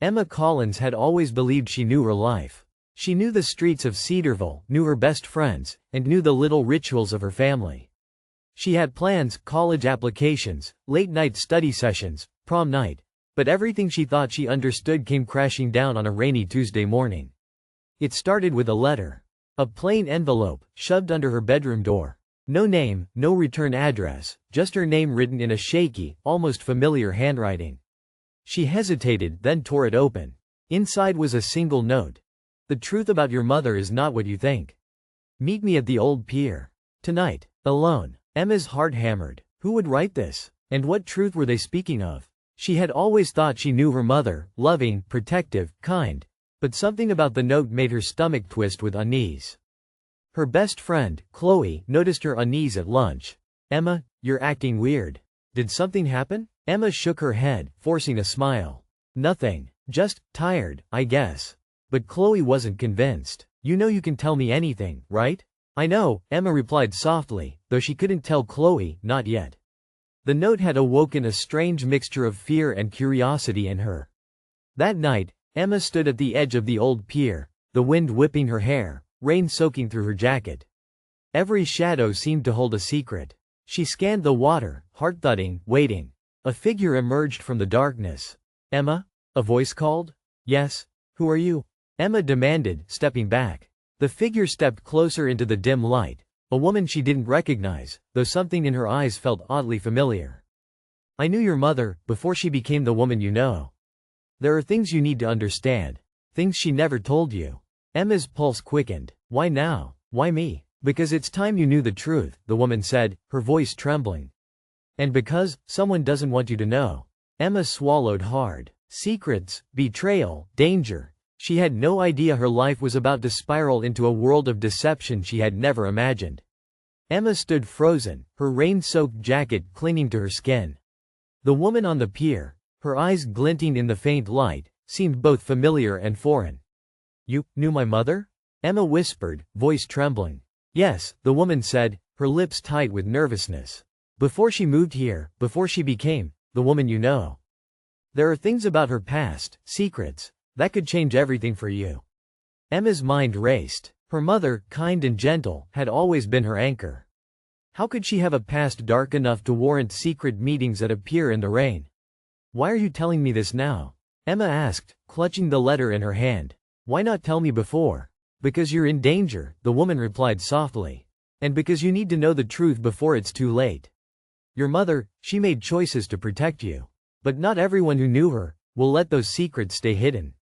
Emma Collins had always believed she knew her life. She knew the streets of Cedarville, knew her best friends, and knew the little rituals of her family. She had plans, college applications, late-night study sessions, prom night. But everything she thought she understood came crashing down on a rainy Tuesday morning. It started with a letter. A plain envelope, shoved under her bedroom door. No name, no return address, just her name written in a shaky, almost familiar handwriting. She hesitated, then tore it open. Inside was a single note. The truth about your mother is not what you think. Meet me at the old pier. Tonight. Alone. Emma's heart hammered. Who would write this? And what truth were they speaking of? She had always thought she knew her mother, loving, protective, kind. But something about the note made her stomach twist with unease. Her best friend, Chloe, noticed her unease at lunch. Emma, you're acting weird. Did something happen? Emma shook her head, forcing a smile. Nothing. Just tired, I guess. But Chloe wasn't convinced. You know you can tell me anything, right? I know, Emma replied softly, though she couldn't tell Chloe, not yet. The note had awoken a strange mixture of fear and curiosity in her. That night, Emma stood at the edge of the old pier, the wind whipping her hair, rain soaking through her jacket. Every shadow seemed to hold a secret. She scanned the water, heart-thudding, waiting. A figure emerged from the darkness. Emma? A voice called? Yes. Who are you? Emma demanded, stepping back. The figure stepped closer into the dim light. A woman she didn't recognize, though something in her eyes felt oddly familiar. I knew your mother, before she became the woman you know. There are things you need to understand. Things she never told you. Emma's pulse quickened. Why now? Why me? Because it's time you knew the truth, the woman said, her voice trembling. And because someone doesn't want you to know. Emma swallowed hard. Secrets, betrayal, danger. She had no idea her life was about to spiral into a world of deception she had never imagined. Emma stood frozen, her rain-soaked jacket clinging to her skin. The woman on the pier, her eyes glinting in the faint light, seemed both familiar and foreign. You knew my mother? Emma whispered, voice trembling. Yes, the woman said, her lips tight with nervousness. Before she moved here, before she became the woman you know. There are things about her past, secrets, that could change everything for you. Emma's mind raced. Her mother, kind and gentle, had always been her anchor. How could she have a past dark enough to warrant secret meetings at a pier in the rain? Why are you telling me this now? Emma asked, clutching the letter in her hand. Why not tell me before? Because you're in danger, the woman replied softly. And because you need to know the truth before it's too late. Your mother, she made choices to protect you. But not everyone who knew her will let those secrets stay hidden.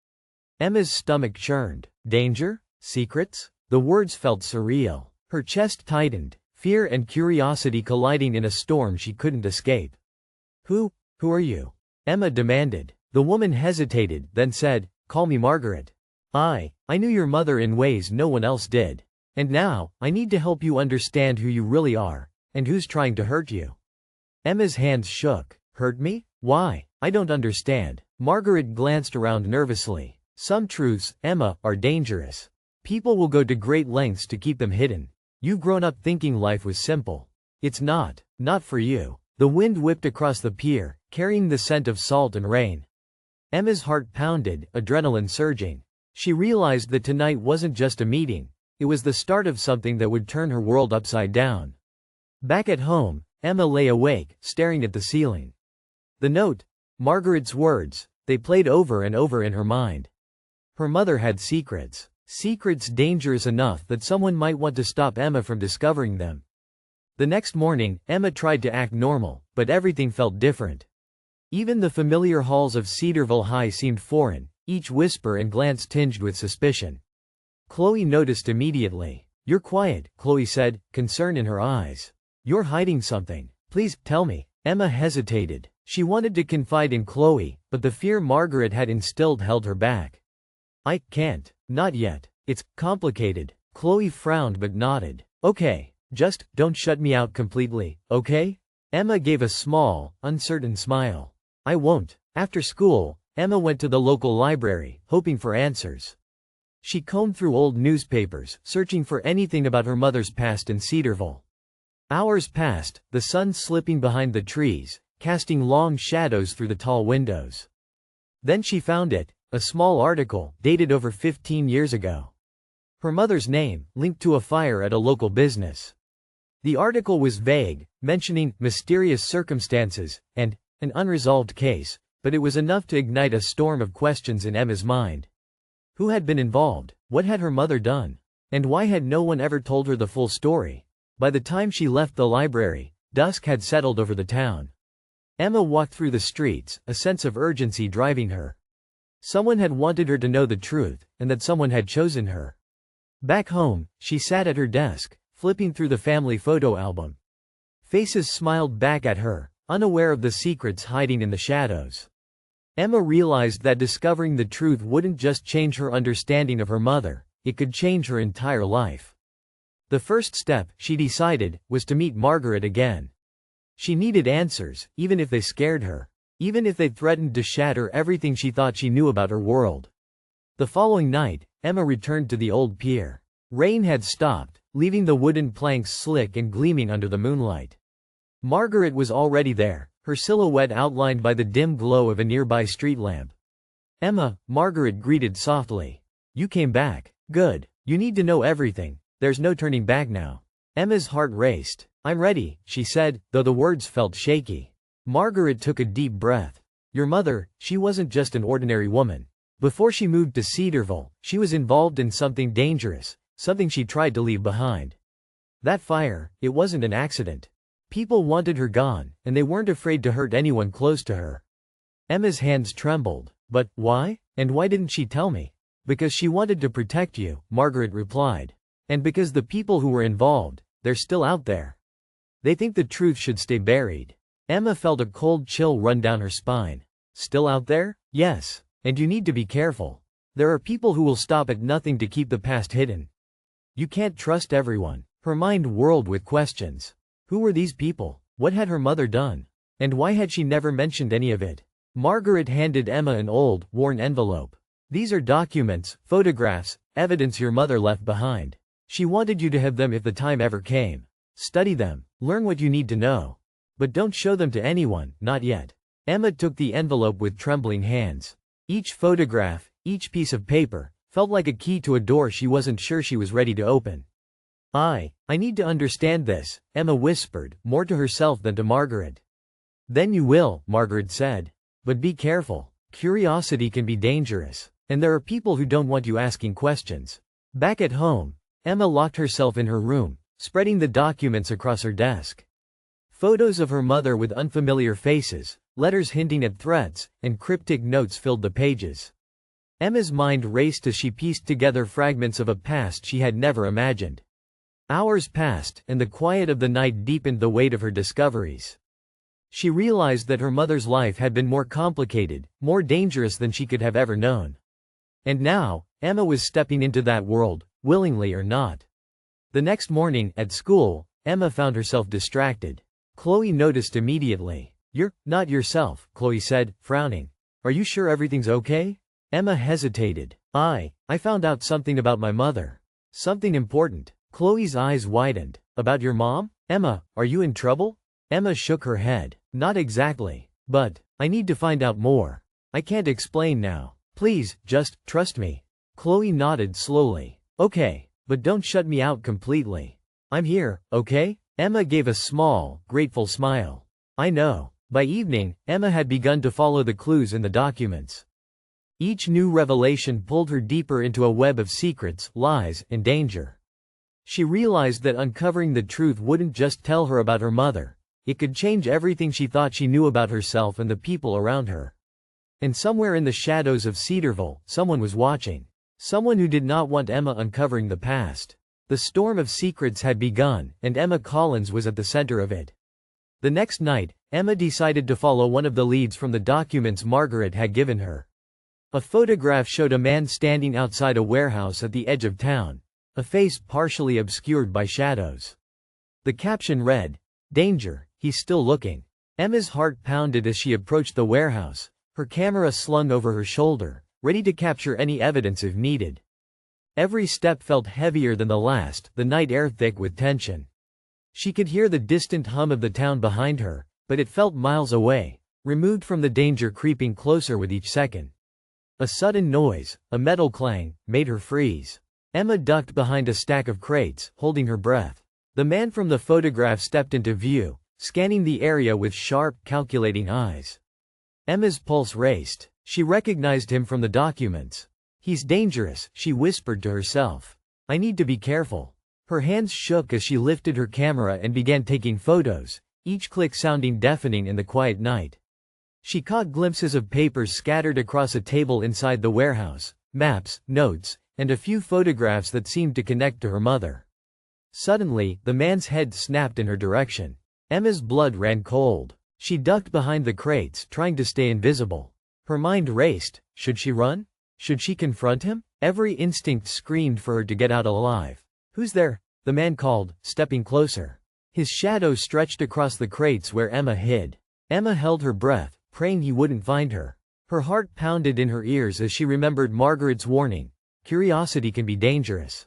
Emma's stomach churned. Danger? Secrets? The words felt surreal. Her chest tightened, fear and curiosity colliding in a storm she couldn't escape. Who are you? Emma demanded. The woman hesitated, then said, call me Margaret. I knew your mother in ways no one else did. And now, I need to help you understand who you really are, and who's trying to hurt you. Emma's hands shook. Hurt me? Why? I don't understand. Margaret glanced around nervously. Some truths, Emma, are dangerous. People will go to great lengths to keep them hidden. You've grown up thinking life was simple. It's not. Not for you. The wind whipped across the pier, carrying the scent of salt and rain. Emma's heart pounded, adrenaline surging. She realized that tonight wasn't just a meeting. It was the start of something that would turn her world upside down. Back at home, Emma lay awake, staring at the ceiling. The note, Margaret's words, they played over and over in her mind. Her mother had secrets. Secrets dangerous enough that someone might want to stop Emma from discovering them. The next morning, Emma tried to act normal, but everything felt different. Even the familiar halls of Cedarville High seemed foreign, each whisper and glance tinged with suspicion. Chloe noticed immediately. You're quiet, Chloe said, concern in her eyes. You're hiding something. Please, tell me. Emma hesitated. She wanted to confide in Chloe, but the fear Margaret had instilled held her back. I can't. Not yet. It's complicated. Chloe frowned but nodded. Okay. Just don't shut me out completely, okay? Emma gave a small, uncertain smile. I won't. After school, Emma went to the local library, hoping for answers. She combed through old newspapers, searching for anything about her mother's past in Cedarville. Hours passed, the sun slipping behind the trees, casting long shadows through the tall windows. Then she found it, A small article, dated over 15 years ago. Her mother's name, linked to a fire at a local business. The article was vague, mentioning mysterious circumstances and an unresolved case, but it was enough to ignite a storm of questions in Emma's mind. Who had been involved? What had her mother done? And why had no one ever told her the full story? By the time she left the library, dusk had settled over the town. Emma walked through the streets, a sense of urgency driving her. Someone had wanted her to know the truth, and that someone had chosen her. Back home, she sat at her desk, flipping through the family photo album. Faces smiled back at her, unaware of the secrets hiding in the shadows. Emma realized that discovering the truth wouldn't just change her understanding of her mother, it could change her entire life. The first step, she decided, was to meet Margaret again. She needed answers, even if they scared her. Even if they threatened to shatter everything she thought she knew about her world. The following night, Emma returned to the old pier. Rain had stopped, leaving the wooden planks slick and gleaming under the moonlight. Margaret was already there, her silhouette outlined by the dim glow of a nearby street lamp. "Emma," Margaret greeted softly. "You came back. Good. You need to know everything. There's no turning back now." Emma's heart raced. "I'm ready," she said, though the words felt shaky. Margaret took a deep breath. "Your mother, she wasn't just an ordinary woman. Before she moved to Cedarville, she was involved in something dangerous, something she tried to leave behind. That fire, it wasn't an accident. People wanted her gone, and they weren't afraid to hurt anyone close to her." Emma's hands trembled. "But why? And why didn't she tell me?" "Because she wanted to protect you," Margaret replied. "And because the people who were involved, they're still out there. They think the truth should stay buried." Emma felt a cold chill run down her spine. "Still out there?" "Yes. And you need to be careful. There are people who will stop at nothing to keep the past hidden. You can't trust everyone." Her mind whirled with questions. Who were these people? What had her mother done? And why had she never mentioned any of it? Margaret handed Emma an old, worn envelope. "These are documents, photographs, evidence your mother left behind. She wanted you to have them if the time ever came. Study them, learn what you need to know. But don't show them to anyone, not yet." Emma took the envelope with trembling hands. Each photograph, each piece of paper, felt like a key to a door she wasn't sure she was ready to open. I need to understand this," Emma whispered, more to herself than to Margaret. "Then you will," Margaret said. "But be careful. Curiosity can be dangerous. And there are people who don't want you asking questions." Back at home, Emma locked herself in her room, spreading the documents across her desk. Photos of her mother with unfamiliar faces, letters hinting at threats, and cryptic notes filled the pages. Emma's mind raced as she pieced together fragments of a past she had never imagined. Hours passed, and the quiet of the night deepened the weight of her discoveries. She realized that her mother's life had been more complicated, more dangerous than she could have ever known. And now, Emma was stepping into that world, willingly or not. The next morning, at school, Emma found herself distracted. Chloe noticed immediately. "You're not yourself," Chloe said, frowning. "Are you sure everything's okay?" Emma hesitated. I found out something about my mother. Something important." Chloe's eyes widened. "About your mom? Emma, are you in trouble?" Emma shook her head. "Not exactly. But I need to find out more. I can't explain now. Please, just trust me." Chloe nodded slowly. "Okay, but don't shut me out completely. I'm here, okay?" Emma gave a small, grateful smile. "I know." By evening, Emma had begun to follow the clues in the documents. Each new revelation pulled her deeper into a web of secrets, lies, and danger. She realized that uncovering the truth wouldn't just tell her about her mother. It could change everything she thought she knew about herself and the people around her. And somewhere in the shadows of Cedarville, someone was watching. Someone who did not want Emma uncovering the past. The storm of secrets had begun, and Emma Collins was at the center of it. The next night, Emma decided to follow one of the leads from the documents Margaret had given her. A photograph showed a man standing outside a warehouse at the edge of town, a face partially obscured by shadows. The caption read, "Danger, he's still looking." Emma's heart pounded as she approached the warehouse, her camera slung over her shoulder, ready to capture any evidence if needed. Every step felt heavier than the last, the night air thick with tension. She could hear the distant hum of the town behind her, but it felt miles away, removed from the danger creeping closer with each second. A sudden noise, a metal clang, made her freeze. Emma ducked behind a stack of crates, holding her breath. The man from the photograph stepped into view, scanning the area with sharp, calculating eyes. Emma's pulse raced. She recognized him from the documents. "He's dangerous," she whispered to herself. "I need to be careful." Her hands shook as she lifted her camera and began taking photos, each click sounding deafening in the quiet night. She caught glimpses of papers scattered across a table inside the warehouse, maps, notes, and a few photographs that seemed to connect to her mother. Suddenly, the man's head snapped in her direction. Emma's blood ran cold. She ducked behind the crates, trying to stay invisible. Her mind raced. Should she run? Should she confront him? Every instinct screamed for her to get out alive. "Who's there?" the man called, stepping closer. His shadow stretched across the crates where Emma hid. Emma held her breath, praying he wouldn't find her. Her heart pounded in her ears as she remembered Margaret's warning. Curiosity can be dangerous.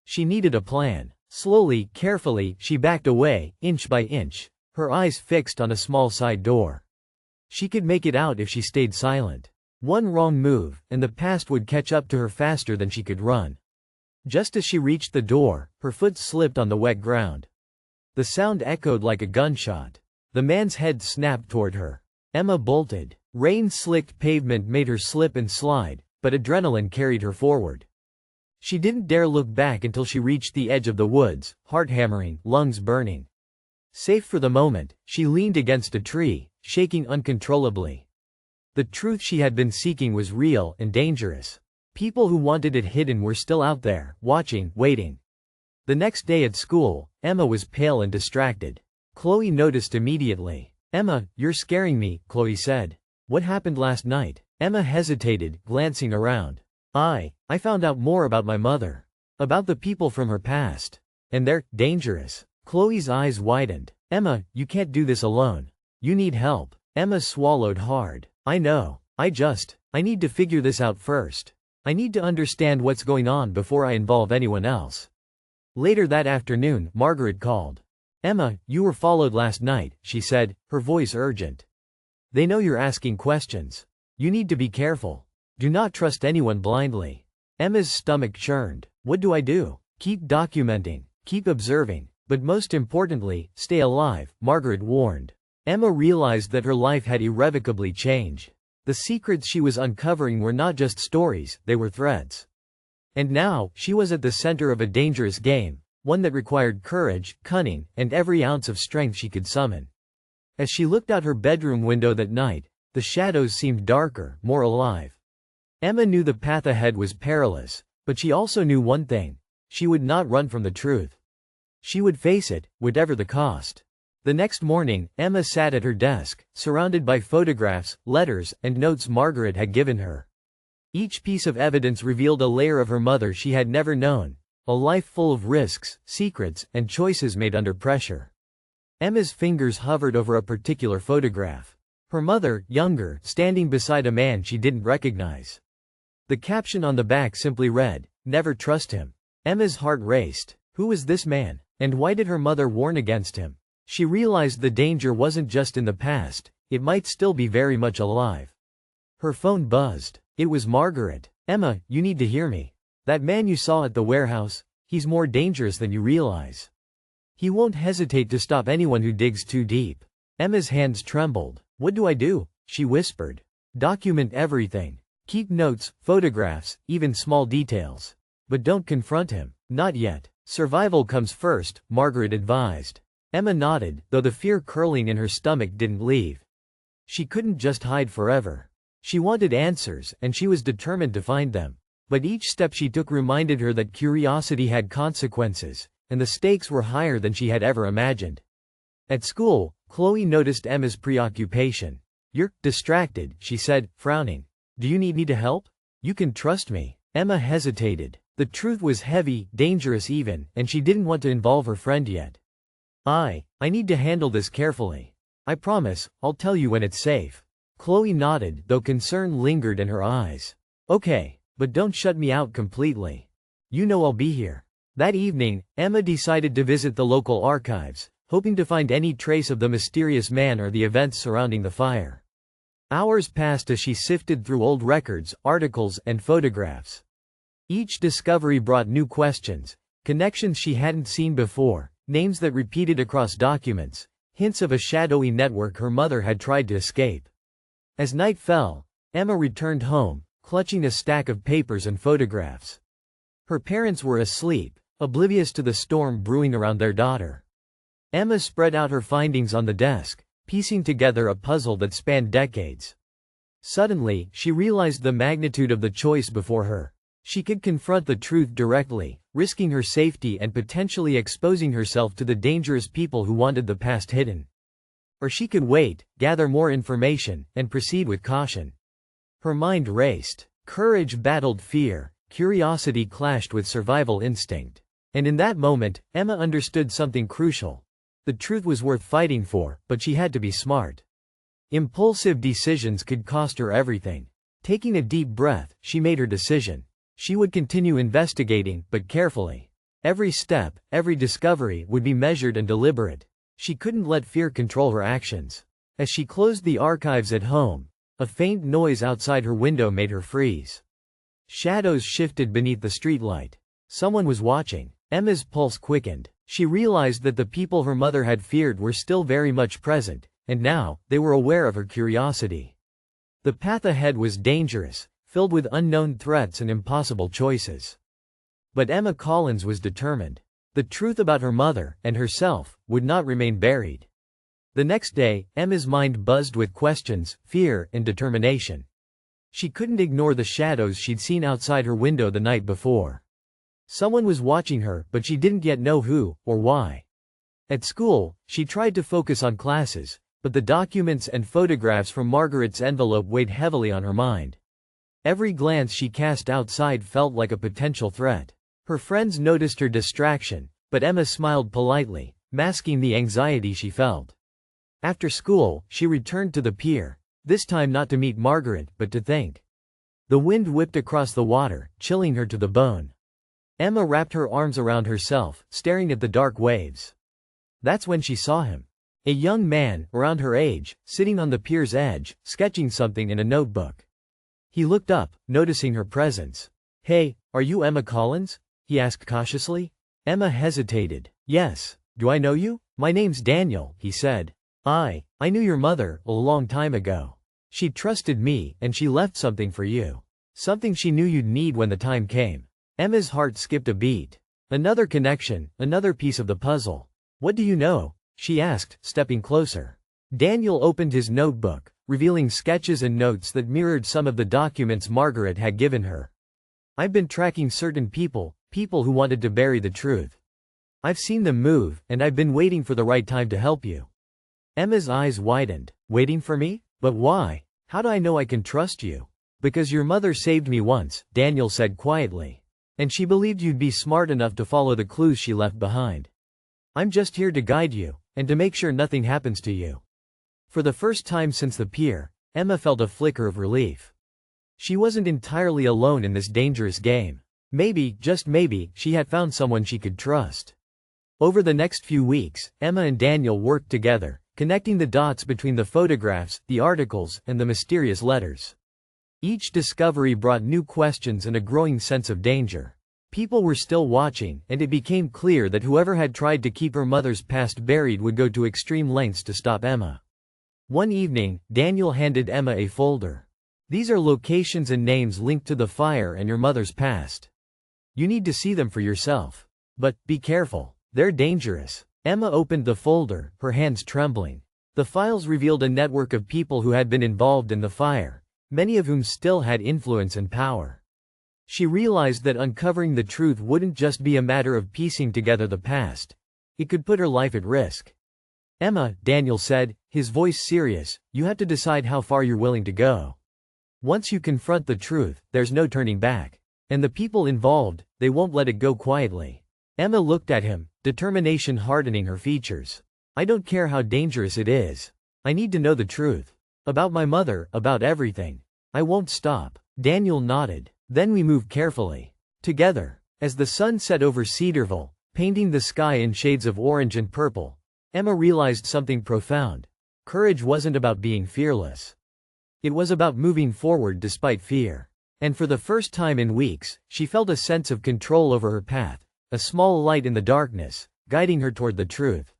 She needed a plan. Slowly, carefully, she backed away, inch by inch, her eyes fixed on a small side door. She could make it out if she stayed silent. One wrong move, and the past would catch up to her faster than she could run. Just as she reached the door, her foot slipped on the wet ground. The sound echoed like a gunshot. The man's head snapped toward her. Emma bolted. Rain-slicked pavement made her slip and slide, but adrenaline carried her forward. She didn't dare look back until she reached the edge of the woods, heart hammering, lungs burning. Safe for the moment, she leaned against a tree, shaking uncontrollably. The truth she had been seeking was real and dangerous. People who wanted it hidden were still out there, watching, waiting. The next day at school, Emma was pale and distracted. Chloe noticed immediately. "Emma, you're scaring me," Chloe said. "What happened last night?" Emma hesitated, glancing around. I found out more about my mother. About the people from her past. And they're dangerous." Chloe's eyes widened. "Emma, you can't do this alone. You need help." Emma swallowed hard. "I know. I need to figure this out first. I need to understand what's going on before I involve anyone else." Later that afternoon, Margaret called. "Emma, you were followed last night," she said, her voice urgent. "They know you're asking questions. You need to be careful. Do not trust anyone blindly." Emma's stomach churned. "What do I do?" "Keep documenting. Keep observing. But most importantly, stay alive," Margaret warned. Emma realized that her life had irrevocably changed. The secrets she was uncovering were not just stories, they were threats. And now, she was at the center of a dangerous game, one that required courage, cunning, and every ounce of strength she could summon. As she looked out her bedroom window that night, the shadows seemed darker, more alive. Emma knew the path ahead was perilous, but she also knew one thing. She would not run from the truth. She would face it, whatever the cost. The next morning, Emma sat at her desk, surrounded by photographs, letters, and notes Margaret had given her. Each piece of evidence revealed a layer of her mother she had never known, a life full of risks, secrets, and choices made under pressure. Emma's fingers hovered over a particular photograph. Her mother, younger, standing beside a man she didn't recognize. The caption on the back simply read, "Never trust him." Emma's heart raced. Who was this man? And why did her mother warn against him? She realized the danger wasn't just in the past, it might still be very much alive. Her phone buzzed. It was Margaret. "Emma, you need to hear me. That man you saw at the warehouse, he's more dangerous than you realize. He won't hesitate to stop anyone who digs too deep." Emma's hands trembled. "What do I do?" she whispered. "Document everything. Keep notes, photographs, even small details. But don't confront him. Not yet. Survival comes first," Margaret advised. Emma nodded, though the fear curling in her stomach didn't leave. She couldn't just hide forever. She wanted answers, and she was determined to find them. But each step she took reminded her that curiosity had consequences, and the stakes were higher than she had ever imagined. At school, Chloe noticed Emma's preoccupation. "You're distracted," she said, frowning. "Do you need me to help? You can trust me." Emma hesitated. The truth was heavy, dangerous even, and she didn't want to involve her friend yet. I need to handle this carefully. I promise, I'll tell you when it's safe." Chloe nodded, though concern lingered in her eyes. "Okay, but don't shut me out completely. You know I'll be here." That evening, Emma decided to visit the local archives, hoping to find any trace of the mysterious man or the events surrounding the fire. Hours passed as she sifted through old records, articles, and photographs. Each discovery brought new questions, connections she hadn't seen before, names that repeated across documents, hints of a shadowy network her mother had tried to escape. As night fell, Emma returned home, clutching a stack of papers and photographs. Her parents were asleep, oblivious to the storm brewing around their daughter. Emma spread out her findings on the desk, piecing together a puzzle that spanned decades. Suddenly, she realized the magnitude of the choice before her. She could confront the truth directly, risking her safety and potentially exposing herself to the dangerous people who wanted the past hidden. Or she could wait, gather more information, and proceed with caution. Her mind raced. Courage battled fear, curiosity clashed with survival instinct. And in that moment, Emma understood something crucial. The truth was worth fighting for, but she had to be smart. Impulsive decisions could cost her everything. Taking a deep breath, she made her decision. She would continue investigating, but carefully. Every step, every discovery would be measured and deliberate. She couldn't let fear control her actions. As she closed the archives at home, a faint noise outside her window made her freeze. Shadows shifted beneath the streetlight. Someone was watching. Emma's pulse quickened. She realized that the people her mother had feared were still very much present, and now, they were aware of her curiosity. The path ahead was dangerous, filled with unknown threats and impossible choices. But Emma Collins was determined. The truth about her mother, and herself, would not remain buried. The next day, Emma's mind buzzed with questions, fear, and determination. She couldn't ignore the shadows she'd seen outside her window the night before. Someone was watching her, but she didn't yet know who, or why. At school, she tried to focus on classes, but the documents and photographs from Margaret's envelope weighed heavily on her mind. Every glance she cast outside felt like a potential threat. Her friends noticed her distraction, but Emma smiled politely, masking the anxiety she felt. After school, she returned to the pier, this time not to meet Margaret, but to think. The wind whipped across the water, chilling her to the bone. Emma wrapped her arms around herself, staring at the dark waves. That's when she saw him. A young man, around her age, sitting on the pier's edge, sketching something in a notebook. He looked up, noticing her presence. "Hey, are you Emma Collins?" he asked cautiously. Emma hesitated. "Yes. Do I know you? My name's Daniel," he said. I knew your mother, a long time ago. She trusted me, and she left something for you. Something she knew you'd need when the time came." Emma's heart skipped a beat. Another connection, another piece of the puzzle. "What do you know?" she asked, stepping closer. Daniel opened his notebook, revealing sketches and notes that mirrored some of the documents Margaret had given her. "I've been tracking certain people who wanted to bury the truth. I've seen them move, and I've been waiting for the right time to help you." Emma's eyes widened. "Waiting for me? But why? How do I know I can trust you?" "Because your mother saved me once," Daniel said quietly. "And she believed you'd be smart enough to follow the clues she left behind. I'm just here to guide you, and to make sure nothing happens to you." For the first time since the pier, Emma felt a flicker of relief. She wasn't entirely alone in this dangerous game. Maybe, just maybe, she had found someone she could trust. Over the next few weeks, Emma and Daniel worked together, connecting the dots between the photographs, the articles, and the mysterious letters. Each discovery brought new questions and a growing sense of danger. People were still watching, and it became clear that whoever had tried to keep her mother's past buried would go to extreme lengths to stop Emma. One evening, Daniel handed Emma a folder. "These are locations and names linked to the fire and your mother's past. You need to see them for yourself. But, be careful. They're dangerous." Emma opened the folder, her hands trembling. The files revealed a network of people who had been involved in the fire, many of whom still had influence and power. She realized that uncovering the truth wouldn't just be a matter of piecing together the past. It could put her life at risk. "Emma," Daniel said, his voice serious, "you have to decide how far you're willing to go. Once you confront the truth, there's no turning back. And the people involved, they won't let it go quietly." Emma looked at him, determination hardening her features. "I don't care how dangerous it is. I need to know the truth. About my mother, about everything. I won't stop." Daniel nodded. "Then we moved carefully. Together. As the sun set over Cedarville, painting the sky in shades of orange and purple, Emma realized something profound. Courage wasn't about being fearless. It was about moving forward despite fear. And for the first time in weeks, she felt a sense of control over her path, a small light in the darkness, guiding her toward the truth.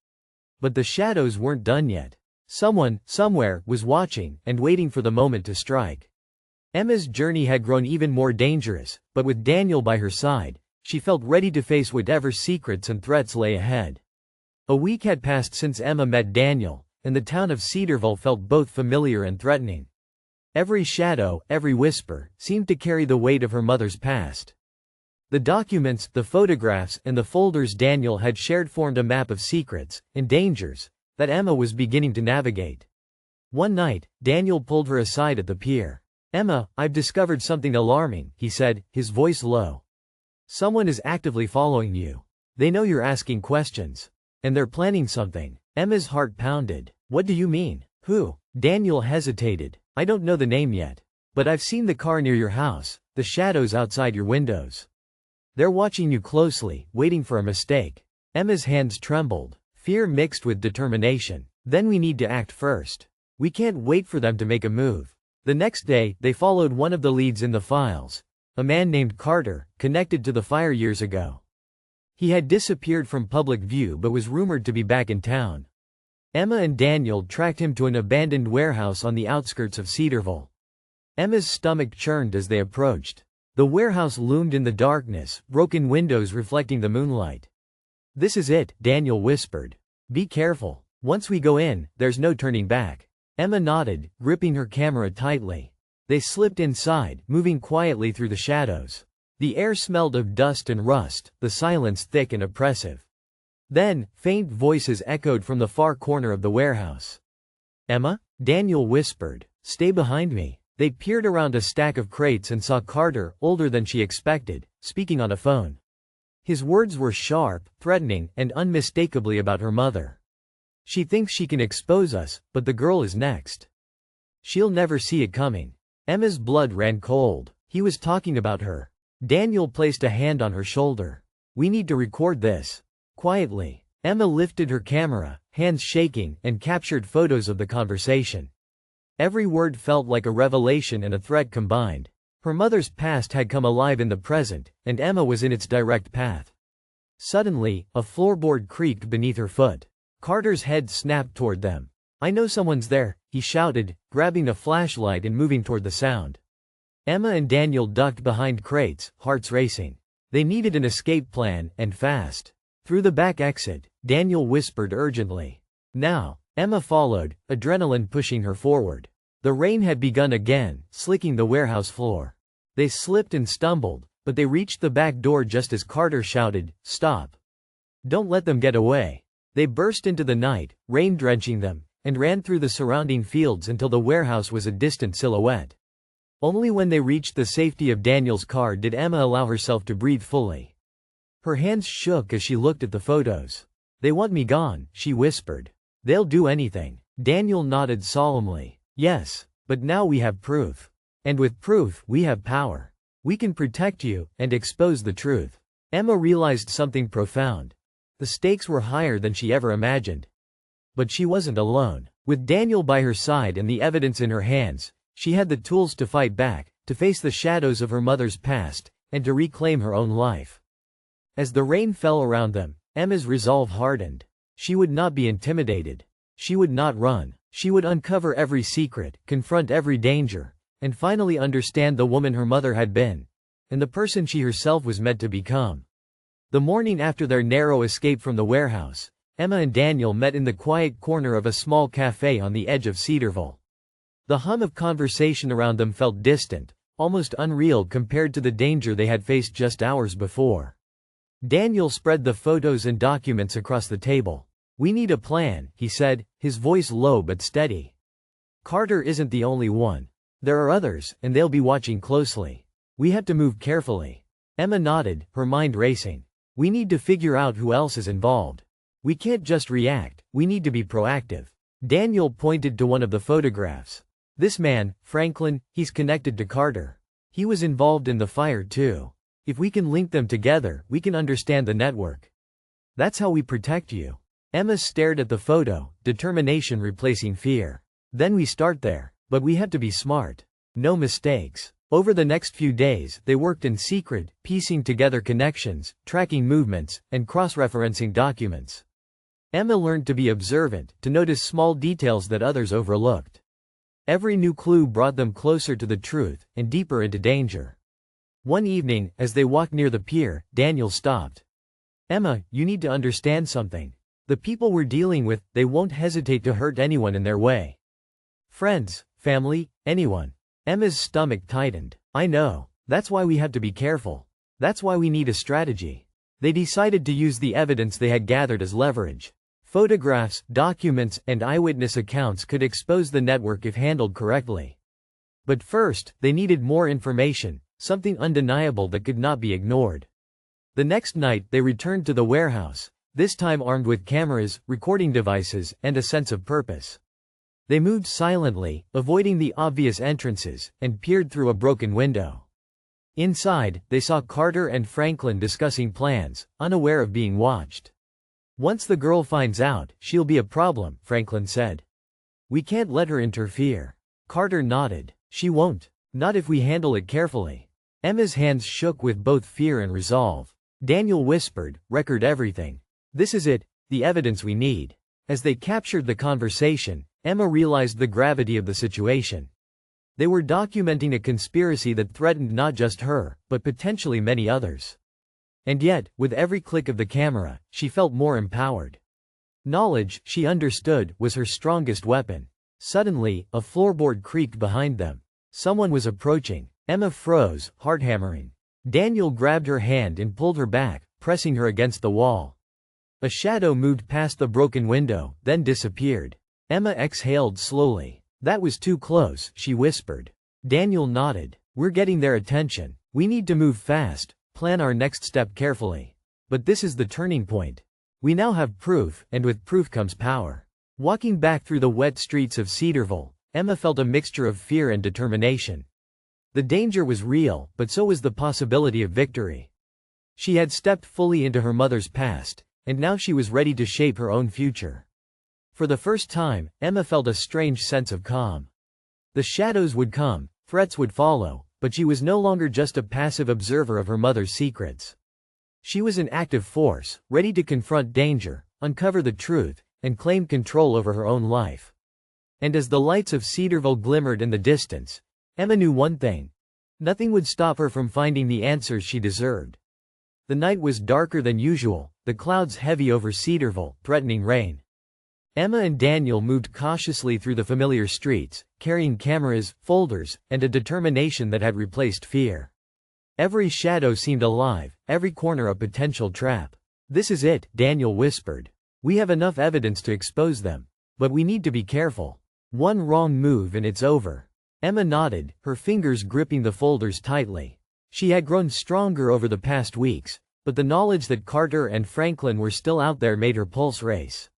But the shadows weren't done yet. Someone, somewhere, was watching and waiting for the moment to strike. Emma's journey had grown even more dangerous, but with Daniel by her side, she felt ready to face whatever secrets and threats lay ahead. A week had passed since Emma met Daniel, and the town of Cedarville felt both familiar and threatening. Every shadow, every whisper, seemed to carry the weight of her mother's past. The documents, the photographs, and the folders Daniel had shared formed a map of secrets and dangers that Emma was beginning to navigate. One night, Daniel pulled her aside at the pier. "Emma, I've discovered something alarming," he said, his voice low. "Someone is actively following you. They know you're asking questions. And they're planning something." Emma's heart pounded. "What do you mean? Who?" Daniel hesitated. "I don't know the name yet. But I've seen the car near your house, the shadows outside your windows. They're watching you closely, waiting for a mistake." Emma's hands trembled, fear mixed with determination. "Then we need to act first. We can't wait for them to make a move." The next day, they followed one of the leads in the files, a man named Carter, connected to the fire years ago. He had disappeared from public view but was rumored to be back in town. Emma and Daniel tracked him to an abandoned warehouse on the outskirts of Cedarville. Emma's stomach churned as they approached. The warehouse loomed in the darkness, broken windows reflecting the moonlight. "This is it," Daniel whispered. "Be careful. Once we go in, there's no turning back." Emma nodded, gripping her camera tightly. They slipped inside, moving quietly through the shadows. The air smelled of dust and rust, the silence thick and oppressive. Then, faint voices echoed from the far corner of the warehouse. "Emma?" Daniel whispered. "Stay behind me." They peered around a stack of crates and saw Carter, older than she expected, speaking on a phone. His words were sharp, threatening, and unmistakably about her mother. "She thinks she can expose us, but the girl is next. She'll never see it coming." Emma's blood ran cold. He was talking about her. Daniel placed a hand on her shoulder. "We need to record this." Quietly, Emma lifted her camera, hands shaking, and captured photos of the conversation. Every word felt like a revelation and a threat combined. Her mother's past had come alive in the present, and Emma was in its direct path. Suddenly, a floorboard creaked beneath her foot. Carter's head snapped toward them. "I know someone's there," he shouted, grabbing a flashlight and moving toward the sound. Emma and Daniel ducked behind crates, hearts racing. They needed an escape plan, and fast. "Through the back exit," Daniel whispered urgently. "Now." Emma followed, adrenaline pushing her forward. The rain had begun again, slicking the warehouse floor. They slipped and stumbled, but they reached the back door just as Carter shouted, "Stop. Don't let them get away." They burst into the night, rain drenching them, and ran through the surrounding fields until the warehouse was a distant silhouette. Only when they reached the safety of Daniel's car did Emma allow herself to breathe fully. Her hands shook as she looked at the photos. "They want me gone," she whispered. "They'll do anything." Daniel nodded solemnly. "Yes, but now we have proof. And with proof, we have power. We can protect you, and expose the truth." Emma realized something profound. The stakes were higher than she ever imagined. But she wasn't alone. With Daniel by her side and the evidence in her hands, she had the tools to fight back, to face the shadows of her mother's past, and to reclaim her own life. As the rain fell around them, Emma's resolve hardened. She would not be intimidated. She would not run. She would uncover every secret, confront every danger, and finally understand the woman her mother had been, and the person she herself was meant to become. The morning after their narrow escape from the warehouse, Emma and Daniel met in the quiet corner of a small cafe on the edge of Cedarville. The hum of conversation around them felt distant, almost unreal compared to the danger they had faced just hours before. Daniel spread the photos and documents across the table. "We need a plan," he said, his voice low but steady. "Carter isn't the only one. There are others, and they'll be watching closely. We have to move carefully." Emma nodded, her mind racing. "We need to figure out who else is involved. We can't just react, we need to be proactive." Daniel pointed to one of the photographs. "This man, Franklin, he's connected to Carter. He was involved in the fire too. If we can link them together, we can understand the network. That's how we protect you." Emma stared at the photo, determination replacing fear. "Then we start there. But we have to be smart. No mistakes. Over the next few days, they worked in secret, piecing together connections, tracking movements, and cross-referencing documents. Emma learned to be observant, to notice small details that others overlooked. Every new clue brought them closer to the truth, and deeper into danger. One evening, as they walked near the pier, Daniel stopped. "Emma, you need to understand something. The people we're dealing with, they won't hesitate to hurt anyone in their way. Friends, family, anyone." Emma's stomach tightened. "I know. That's why we have to be careful. That's why we need a strategy." They decided to use the evidence they had gathered as leverage. Photographs, documents, and eyewitness accounts could expose the network if handled correctly. But first, they needed more information, something undeniable that could not be ignored. The next night, they returned to the warehouse, this time armed with cameras, recording devices, and a sense of purpose. They moved silently, avoiding the obvious entrances, and peered through a broken window. Inside, they saw Carter and Franklin discussing plans, unaware of being watched. "Once the girl finds out, she'll be a problem," Franklin said. "We can't let her interfere." Carter nodded. "She won't. Not if we handle it carefully." Emma's hands shook with both fear and resolve. Daniel whispered, "Record everything. This is it, the evidence we need." As they captured the conversation, Emma realized the gravity of the situation. They were documenting a conspiracy that threatened not just her, but potentially many others. And yet, with every click of the camera, she felt more empowered. Knowledge, she understood, was her strongest weapon. Suddenly, a floorboard creaked behind them. Someone was approaching. Emma froze, heart hammering. Daniel grabbed her hand and pulled her back, pressing her against the wall. A shadow moved past the broken window, then disappeared. Emma exhaled slowly. "That was too close," she whispered. Daniel nodded. "We're getting their attention. We need to move fast, plan our next step carefully. But this is the turning point. We now have proof, and with proof comes power." Walking back through the wet streets of Cedarville, Emma felt a mixture of fear and determination. The danger was real, but so was the possibility of victory. She had stepped fully into her mother's past, and now she was ready to shape her own future. For the first time, Emma felt a strange sense of calm. The shadows would come, threats would follow, but she was no longer just a passive observer of her mother's secrets. She was an active force, ready to confront danger, uncover the truth, and claim control over her own life. And as the lights of Cedarville glimmered in the distance, Emma knew one thing. Nothing would stop her from finding the answers she deserved. The night was darker than usual, the clouds heavy over Cedarville, threatening rain. Emma and Daniel moved cautiously through the familiar streets, carrying cameras, folders, and a determination that had replaced fear. Every shadow seemed alive, every corner a potential trap. "This is it," Daniel whispered. "We have enough evidence to expose them. But we need to be careful. One wrong move and it's over." Emma nodded, her fingers gripping the folders tightly. She had grown stronger over the past weeks, but the knowledge that Carter and Franklin were still out there made her pulse race.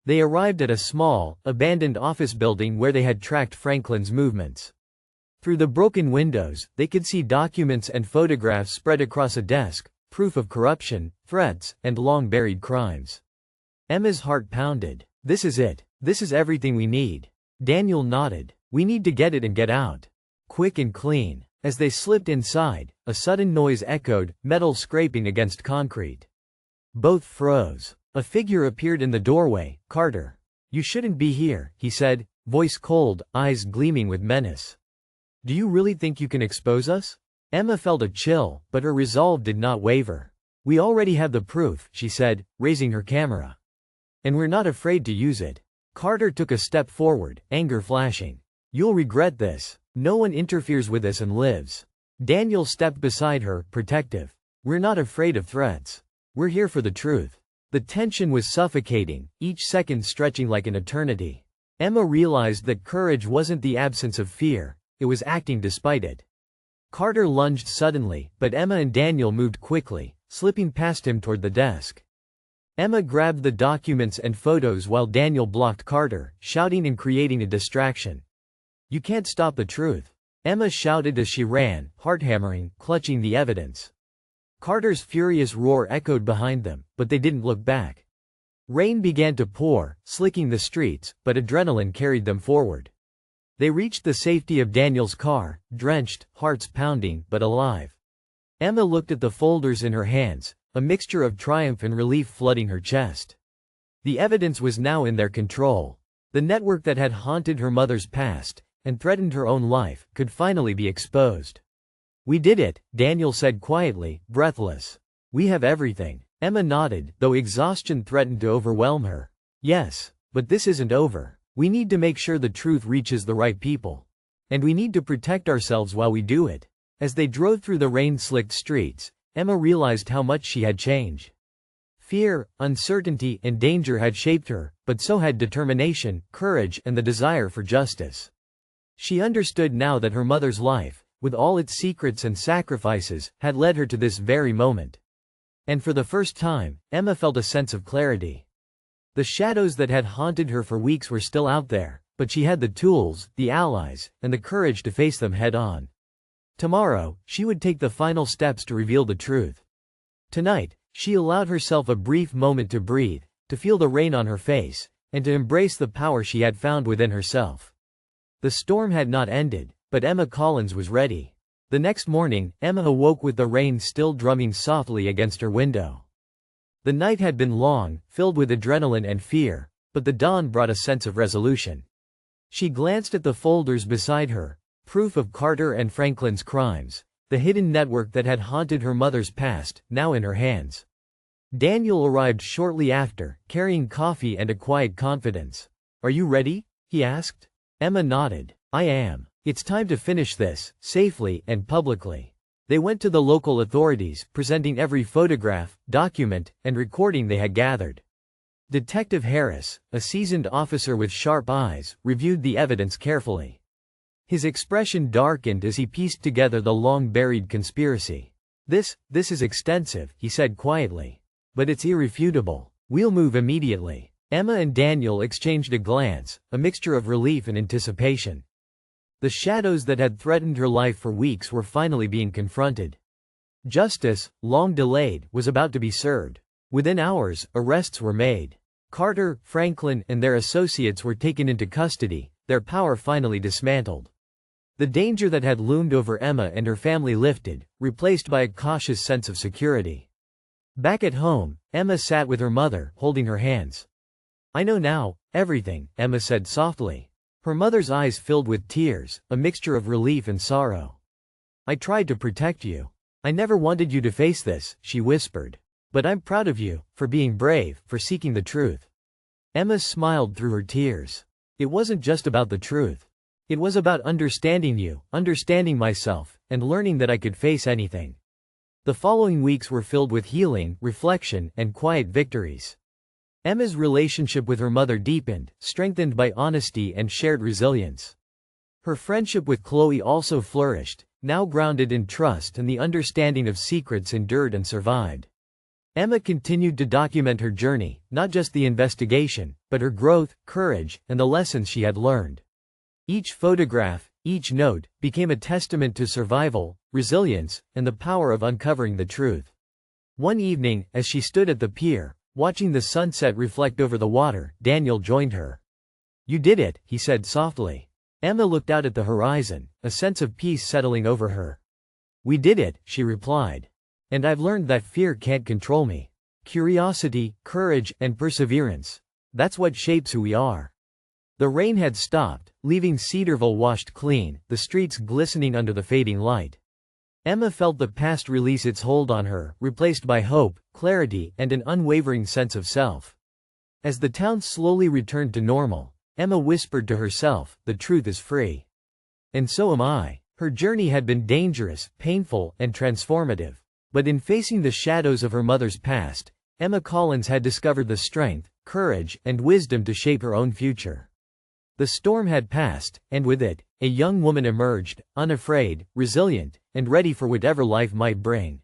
They arrived at a small, abandoned office building where they had tracked Franklin's movements. Through the broken windows, they could see documents and photographs spread across a desk, proof of corruption, threats, and long-buried crimes. Emma's heart pounded. "This is it. This is everything we need." Daniel nodded. "We need to get it and get out. Quick and clean." As they slipped inside, a sudden noise echoed, metal scraping against concrete. Both froze. A figure appeared in the doorway. "Carter. You shouldn't be here," he said, voice cold, eyes gleaming with menace. "Do you really think you can expose us?" Emma felt a chill, but her resolve did not waver. "We already have the proof," she said, raising her camera. "And we're not afraid to use it." Carter took a step forward, anger flashing. "You'll regret this. No one interferes with this and lives." Daniel stepped beside her, protective. "We're not afraid of threats. We're here for the truth." The tension was suffocating, each second stretching like an eternity. Emma realized that courage wasn't the absence of fear, it was acting despite it. Carter lunged suddenly, but Emma and Daniel moved quickly, slipping past him toward the desk. Emma grabbed the documents and photos while Daniel blocked Carter, shouting and creating a distraction. "You can't stop the truth," Emma shouted as she ran, heart-hammering, clutching the evidence. Carter's furious roar echoed behind them, but they didn't look back. Rain began to pour, slicking the streets, but adrenaline carried them forward. They reached the safety of Daniel's car, drenched, hearts pounding, but alive. Emma looked at the folders in her hands, a mixture of triumph and relief flooding her chest. The evidence was now in their control. The network that had haunted her mother's past, and threatened her own life, could finally be exposed. "We did it," Daniel said quietly, breathless. "We have everything." Emma nodded, though exhaustion threatened to overwhelm her. "Yes, but this isn't over. We need to make sure the truth reaches the right people. And we need to protect ourselves while we do it." As they drove through the rain-slicked streets, Emma realized how much she had changed. Fear, uncertainty, and danger had shaped her, but so had determination, courage, and the desire for justice. She understood now that her mother's life, with all its secrets and sacrifices, had led her to this very moment. And for the first time, Emma felt a sense of clarity. The shadows that had haunted her for weeks were still out there, but she had the tools, the allies, and the courage to face them head-on. Tomorrow, she would take the final steps to reveal the truth. Tonight, she allowed herself a brief moment to breathe, to feel the rain on her face, and to embrace the power she had found within herself. The storm had not ended, but Emma Collins was ready. The next morning, Emma awoke with the rain still drumming softly against her window. The night had been long, filled with adrenaline and fear, but the dawn brought a sense of resolution. She glanced at the folders beside her, proof of Carter and Franklin's crimes, the hidden network that had haunted her mother's past, now in her hands. Daniel arrived shortly after, carrying coffee and a quiet confidence. "Are you ready?" he asked. Emma nodded. "I am. It's time to finish this, safely and publicly." They went to the local authorities, presenting every photograph, document, and recording they had gathered. Detective Harris, a seasoned officer with sharp eyes, reviewed the evidence carefully. His expression darkened as he pieced together the long-buried conspiracy. This is extensive," he said quietly. "But it's irrefutable. We'll move immediately." Emma and Daniel exchanged a glance, a mixture of relief and anticipation. The shadows that had threatened her life for weeks were finally being confronted. Justice, long delayed, was about to be served. Within hours, arrests were made. Carter, Franklin, and their associates were taken into custody, their power finally dismantled. The danger that had loomed over Emma and her family lifted, replaced by a cautious sense of security. Back at home, Emma sat with her mother, holding her hands. "I know now, everything," Emma said softly. Her mother's eyes filled with tears, a mixture of relief and sorrow. "I tried to protect you. I never wanted you to face this," she whispered. "But I'm proud of you, for being brave, for seeking the truth." Emma smiled through her tears. "It wasn't just about the truth. It was about understanding you, understanding myself, and learning that I could face anything." The following weeks were filled with healing, reflection, and quiet victories. Emma's relationship with her mother deepened, strengthened by honesty and shared resilience. Her friendship with Chloe also flourished, now grounded in trust and the understanding of secrets endured and survived. Emma continued to document her journey, not just the investigation, but her growth, courage, and the lessons she had learned. Each photograph, each note, became a testament to survival, resilience, and the power of uncovering the truth. One evening, as she stood at the pier, watching the sunset reflect over the water, Daniel joined her. "You did it," he said softly. Emma looked out at the horizon, a sense of peace settling over her. "We did it," she replied. "And I've learned that fear can't control me. Curiosity, courage, and perseverance. That's what shapes who we are." The rain had stopped, leaving Cedarville washed clean, the streets glistening under the fading light. Emma felt the past release its hold on her, replaced by hope, clarity, and an unwavering sense of self. As the town slowly returned to normal, Emma whispered to herself, "The truth is free. And so am I." Her journey had been dangerous, painful, and transformative. But in facing the shadows of her mother's past, Emma Collins had discovered the strength, courage, and wisdom to shape her own future. The storm had passed, and with it, a young woman emerged, unafraid, resilient, and ready for whatever life might bring.